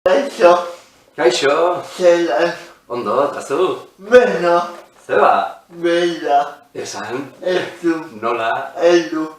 Kaixo. Kaixo. Zelan. Ondo, tazu? Beno. Zeba? Bela. Esan? Ezu. Nola? Edu.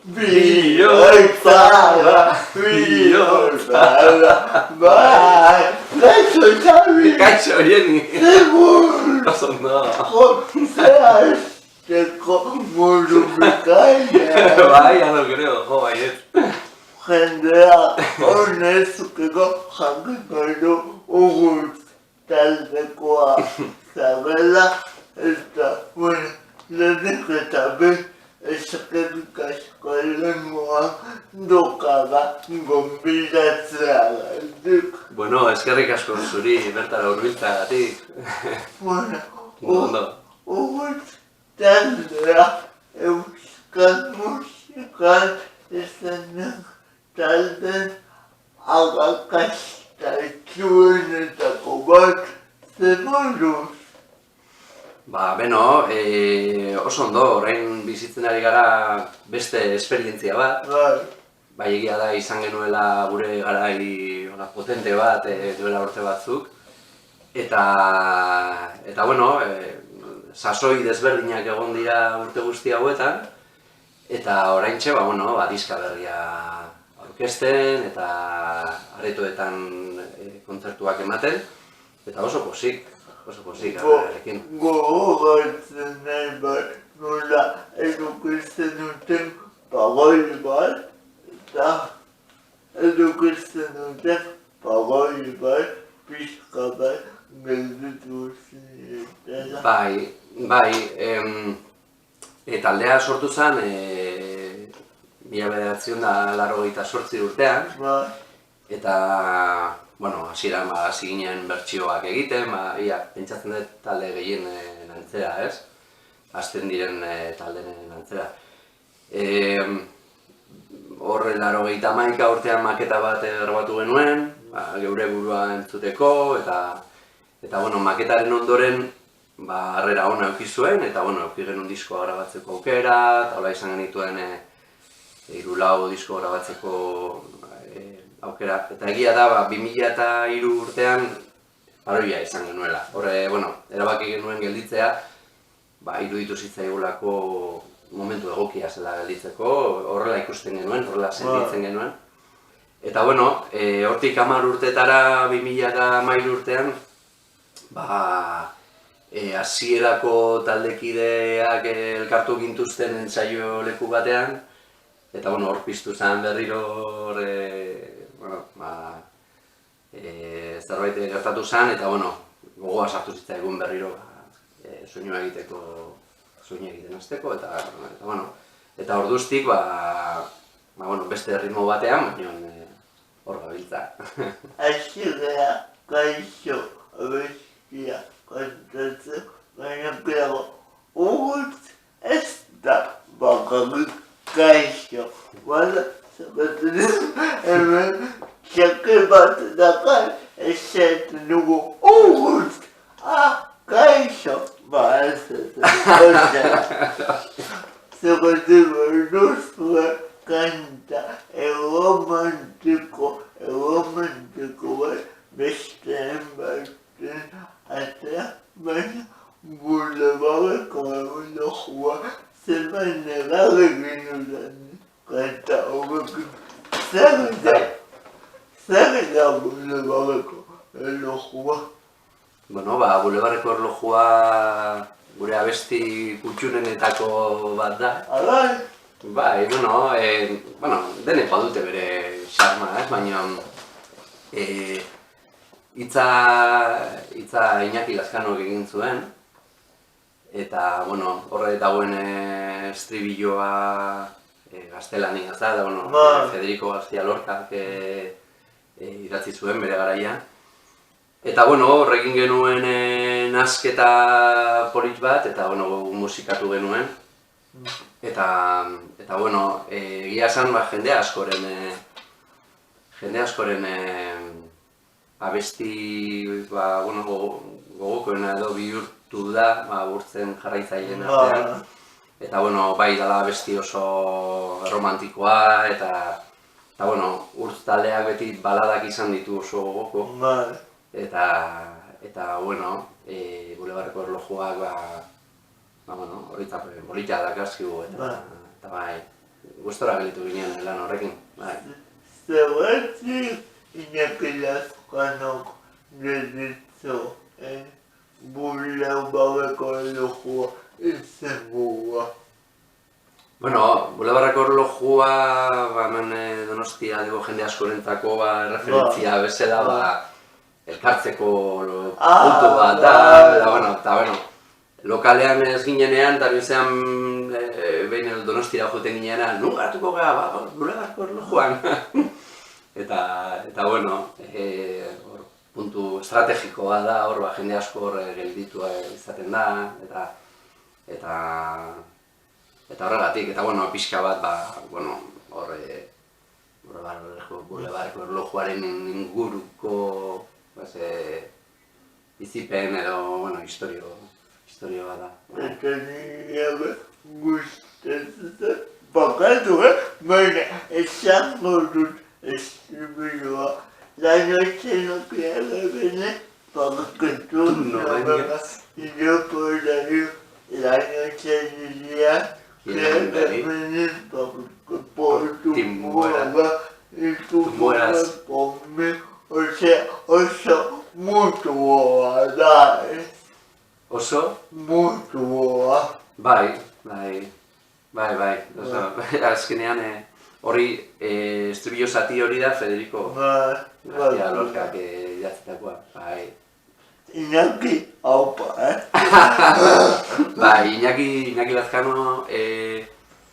Bihotara, bihotara. Bai. Kaixo, Xabi. Kaixo, Jeni. Segur. Ondo. Josea esteko modu bikaina. Bai, ado creo, jo, baiet. Jendea honezukeko jakiko du uguz taldekoa zabela eta, bueno, lehenik eta behin eskerrik asko lehengoan dokaba gonbidatzeagatik. Bueno, eskerrik asko zuri, bertara hurbiltzeagatik. Bueno, Ondo. uguz taldea euskal musikal izanen talden agakastaitzuenetako bat zemoruz. Beno, oso ondo, orain bizitzen ari gara beste esperientzia bat. Bai, egia da izan genuela gure garai potente bat duela urte batzuk. Eta bueno, sasoi desberdinak egon dira urte guzti hauetan. Eta oraintxe, diska berria aurkezten eta aretoetan kontzertuak ematen. Eta oso pozik arrekin. Gogoratzen nahi bat nola edukitzen duten pagoi bat eta edukitzen duten pagoi bat pixka bat gelditu zinetela. Bai, taldea sortu zen 1988 urtean. Eta, hasieran hasi ginen bertsioak egiten, pentsatzen dut talde gehien antzera, ez? Hasten diren taldeen antzera. Horre 89 urtean maketa bat grabatu genuen, geure burua entzuteko, eta maketaren ondoren harrera ona eduki zuen, eta eduki genuen diskoa grabatzeko aukera, eta hola izan genituen 3-4 disko grabatzeko aukera. Eta egia da, 2003 urtean paroia izan genuela. Horre, erabaki genuen gelditzea, iruditu zitzaigulako momentu egokia zela gelditzeko, horrela ikusten genuen, horrela sentitzen genuen. Eta hortik 10 urtetara 2013 urtean, hasierako taldekideak elkartu gintuzten entsaio leku batean, eta hor piztu zen berriro zerbait gertatu zen, eta gogoa sartu zitzaigun berriro soinua egiten hasteko, eta orduztik beste ritmo batean, baina hor gabiltza. Hasiera kaixo abestia kantatzen, baina gero uguz ez da bakarrik kaixo. Zagatzen hemen txake bat dakar esaten dugu uguz, kaixo. Ez zagatzen berduzue kanta erromantiko bat besteen baten atera, baina bulebarreko erlojua zeman negarre genudan kanta horrekin. Zer da bulebarreko erlojua? Bulebarreko erlojua gure abesti kutxunenetako bat da. Bai, denek badute bere xarma, baina hitza Iñaki Lazkanok egin zuen, eta horre dagoen estribilloa gaztelaniaz da, Federico García Lorcak idatzi zuen bere garaian. Eta hor egin genuen nasketa polit bat, eta musikatu genuen. Eta egia esan jende askoren abesti gogokoena edo bihurtu da urtzen jarraitzaileen artean. Eta bai dala abesti oso romantikoa eta Eta, bueno, urtz taldeak beti baladak izan ditu oso gogoko. Bai. Eta, bueno, Bulebarreko Erlojuak, bueno, horitzapel, bolita dakarskigu, eta bai, gustora gelitu ginen lan horrekin, bai. Zergatik Iñaki Lazkanok deritzo Bulebarreko Erlojua izenburua. Bueno, Bulebarreko Erlojua, hemen Donostia dugu jende askorentzako referentzia bezala, elkartzeko puntu bat da, eta bueno, lokalean ez ginenean, eta bizean behin Donostira joten ginenean, nun garatuko gara, Bulebarreko Erlojuan. Eta bueno, puntu estrategikoa da, hor jende asko hor gelditua izaten da, eta horregatik, eta bueno, pixka bat, hor Bulebarreko Erlojuaren inguruko bizipen edo, historio bat da. Eta nire gustatzen bakatu, baina esango dut estribidua. Lainoitzenoak bene, bakatu iroporari lainoitzenean bene, portu muaga, ikutuak pome, oso mutua da, Oso? mutua. Bai. Azkenean hori estribillo zati hori da Federico García Lorcak idatzitakoa. Bai. Iñaki, haupa, Bai, Iñaki Lazkano,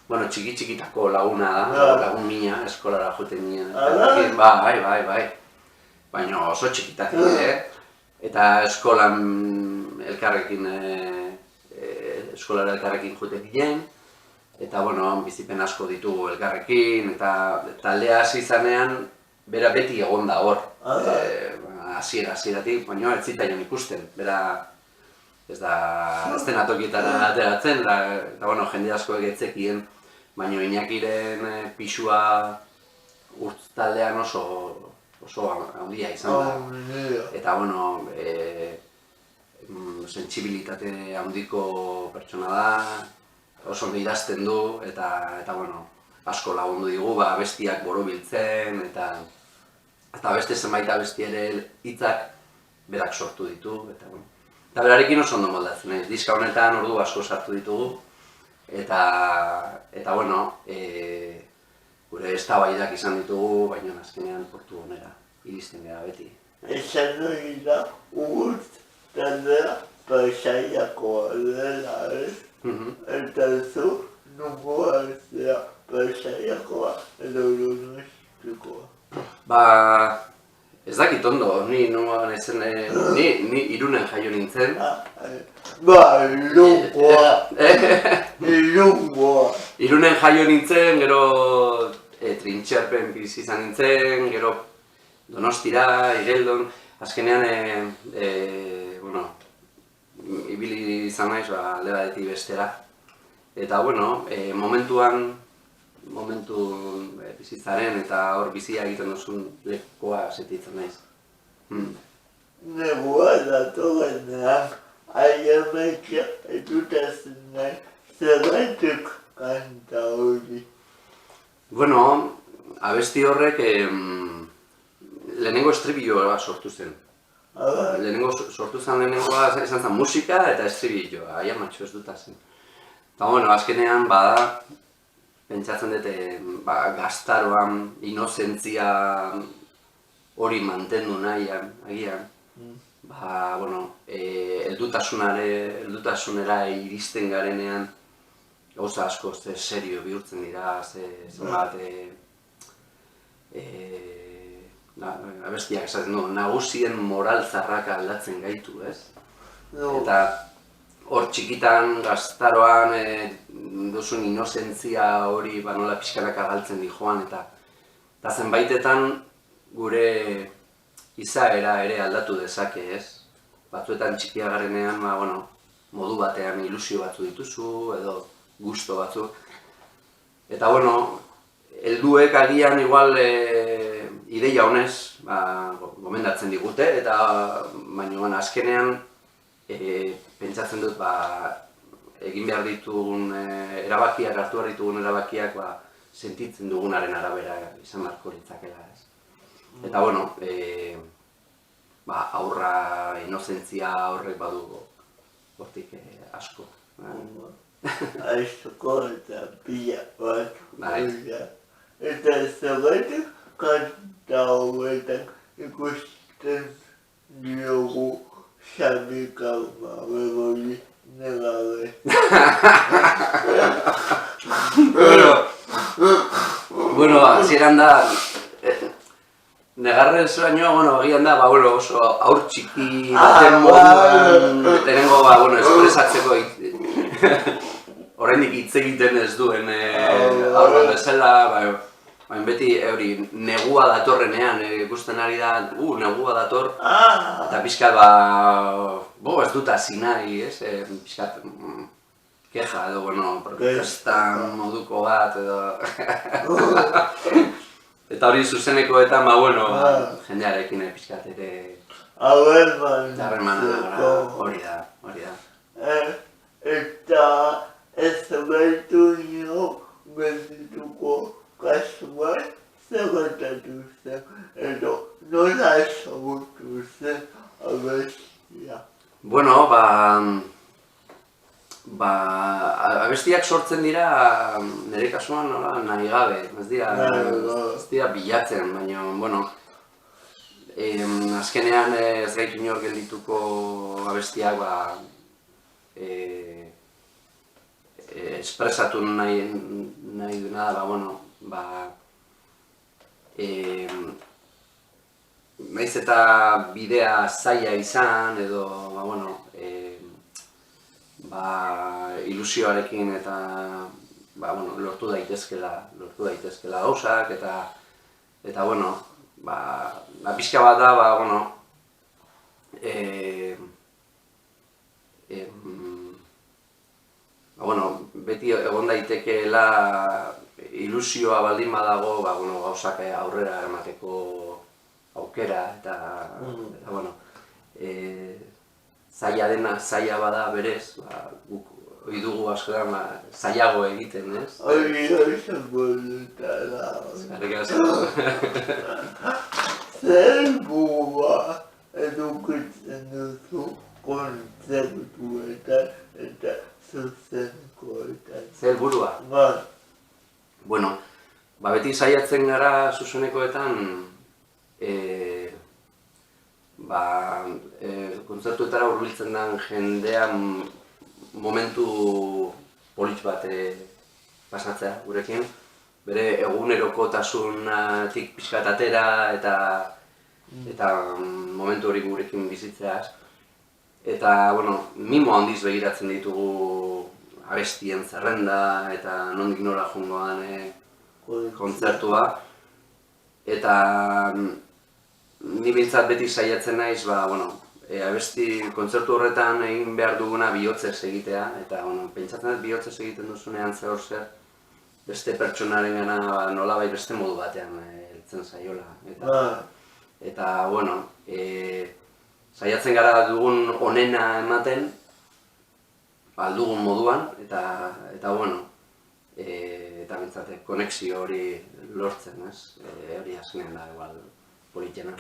txiki-txikitako laguna da, lagun mina, eskolara joten nien. Bai. Baina oso txikitatik, eta eskolara elkarrekin joten ginen, eta bizipen asko ditugu elkarrekin, eta taldea hasi izanean, bera beti egon da hor. Hasieratik, baina ez zitzaion ikusten, bera ez dena tokietara ateratzen, eta jende asko egetzekien, baina Iñakiren pisua urtz taldean oso handia izan da. Eta sentsibilitate handiko pertsona da, oso idazten du, eta asko lagundu digu, abestiak borobiltzen, eta beste zenbait abesti ere hitzak berak sortu ditu, eta berarekin oso ondo moldatzen, diska honetan ordu asko sartu ditugu, eta gure eztabaidak izan ditugu, baina azkenean portu honera iristen gara beti. Esan hori da, urtz taldea pasaiakoa dela, eta zu nungoa zera pasaiakoa edo Donostikoa. Ez dakit ondo, ni Irunen jaio nintzen. Ilungoa. Irunen jaio nintzen, gero Trintxerpen bizi izan nintzen, gero Donostira, Igeldon, azkenean, ibili izan naiz alde batetik bestera. Eta, momentu bizitzaren eta hor bizia egiten duzun lekukoa sentitzen naiz. Negua datorrenean, aiemeka edutazen nahi, zergatik kanta hori. Abesti horrek lehenengo estribilloa sortu zen. Sortu zen lehenengoa izan zen musika eta estribilloa, aiamatxo ez dutazen. Eta azkenean pentsatzen dute gaztaroan inozentzia hori mantendu nahian, agian. Heldutasunera iristen garenean gauza asko serio bihurtzen dira, zenbat abestiak esaten du, nagusien moral zarraka aldatzen gaitu, ez? Eta hor txikitan, gaztaroan duzun inozentzia hori nola pixkanaka galtzen di joan, eta zenbaitetan gure izaera ere aldatu dezake, ez? Batzuetan txikia garenean, modu batean ilusio batzu dituzu, edo gusto batzuk. Eta helduek agian igual ideia honez gomendatzen digute, eta baina azkenean pentsatzen dut egin behar ditugun erabakiak, hartu behar ditugun erabakiak sentitzen dugunaren arabera izan beharko litzakela. Eta bueno, aurra, inozentzia horrek badu hortik asko. Aizko eta pila bat. Eta zergatik kanta hauetan ikusten diogu Xabika Begoli negabe. Bueno, hasieran da negarren zeraino, egian da, oso aur txiki baten moduan lehenengo, espresatzeko oraindik hitz egiten ez duen aurra bezala, beti negua datorrenean ikusten ari da, negua dator, eta pixkat ez dut hasi nahi, pixkat keja edo, protestan moduko bat edo... Eta hori zuzenekoetan, jendearekin pixkat ere... Harremana, hori da. Eta ez baitu nio geldituko kasuan zergatatu zen, edo nola ezagutu zen abestia. Bueno, abestiak sortzen dira, nire kasuan nahi gabe, ez dira bilatzen, baina, azkenean ez gaitu inor geldituko abestiak, espresatu nahi duena da, naiz eta bidea zaila izan, edo, ilusioarekin eta lortu daitezkela gauzak, eta pixka bat da, beti egon daitekeela ilusioa baldin badago, gauzak aurrera emateko aukera, eta zaila dena, zaila bada berez, guk hori dugu askotan zailago egiten, ez? Hori zango dutela. Eskerrik asko. Zer burua edukitzen duzu kontzertuetan eta zuzenekoetan? Zer burua? Bueno, beti saiatzen gara zuzenekoetan kontzertuetara hurbiltzen den jendean momentu polit bat pasatzea gurekin, bere egunerokotasunetik pixkat atera eta momentu hori gurekin bizitzea. Eta, mimo handiz begiratzen ditugu abestien zerrenda eta nondik nora joango den kontzertua. Eta ni behintzat beti saiatzen naiz, abesti kontzertu horretan egin behar duguna bihotzez egitea, eta pentsatzen dut bihotzez egiten duzunean zer beste pertsonarengana nolabait beste modu batean heltzen zaiola. Eta, saiatzen gara dugun onena ematen, dugun moduan, eta bintzate, konexio hori lortzen, ez? Hori azkenean da, igual, politena.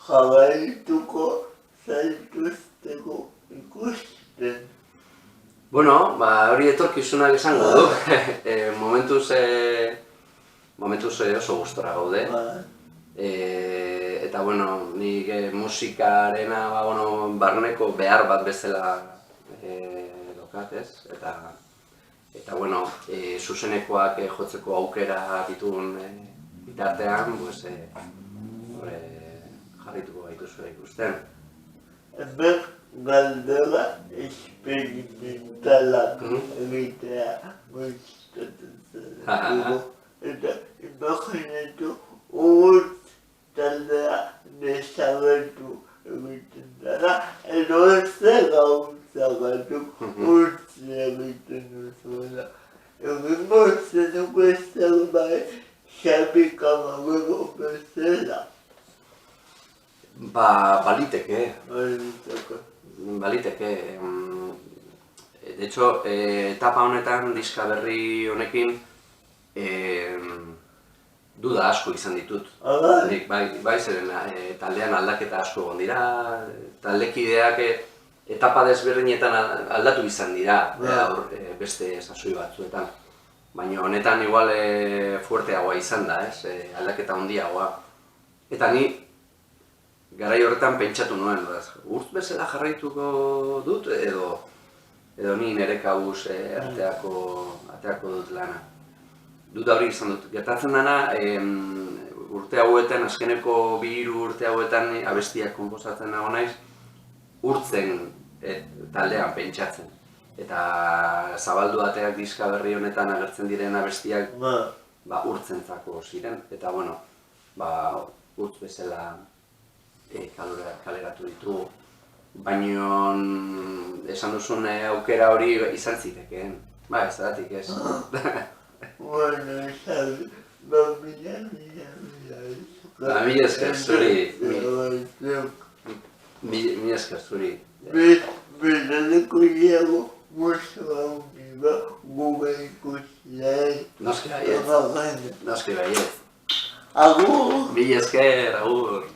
Jabaituko zaituzteko ikusten. Hori etorkizunak esango du. Momentuz oso gustora gaude. Eta, nik musikarena barneko behar bat bezala dokatez. Eta, zuzenekoak jotzeko aukera ditugun bitartean, jarrituko gaituzue ikusten. Hemen galdera esperimentalak egitea gustatzen zaigu. Eta imaginatu urtz taldea desagertu egiten dara, edo zer gauzagatuk urtz egiten duzuela. Egingo zenuko zerbait kamabeko bezala. Baliteke. De hecho, etapa honetan, diska berri honekin, duda asko izan ditut. Nik, bai zeren, taldean aldaketa asko egon dira, taldekideak etapa desberdinetan aldatu izan dira, beste sasoi batzuetan. Baina honetan igual fuerteagoa izan da, aldaketa handiagoa. Eta ni garai horretan pentsatu nuen, urtz bezala jarraituko dut edo ni nire kabuz ateako dut lana. Duda hori izan dut. Gertatzen dena, urte hauetan, azkeneko 2 urte hauetan abestiak konposatzen nago naiz, urtzen taldean pentsatzen. Eta zabaldu ateak diska berri honetan agertzen diren abestiak urtzentzako ziren. Eta bueno, urtz bezala kaleratu ditugu. Baina esan duzun aukera hori izan zitekeen. Ez datik ez. Bueno, esan, mila esker zuri. Mila esker zuri. Bezaleko iago musua uniba guga ikusiai. Noski baiet. Agur! Mila esker, agur!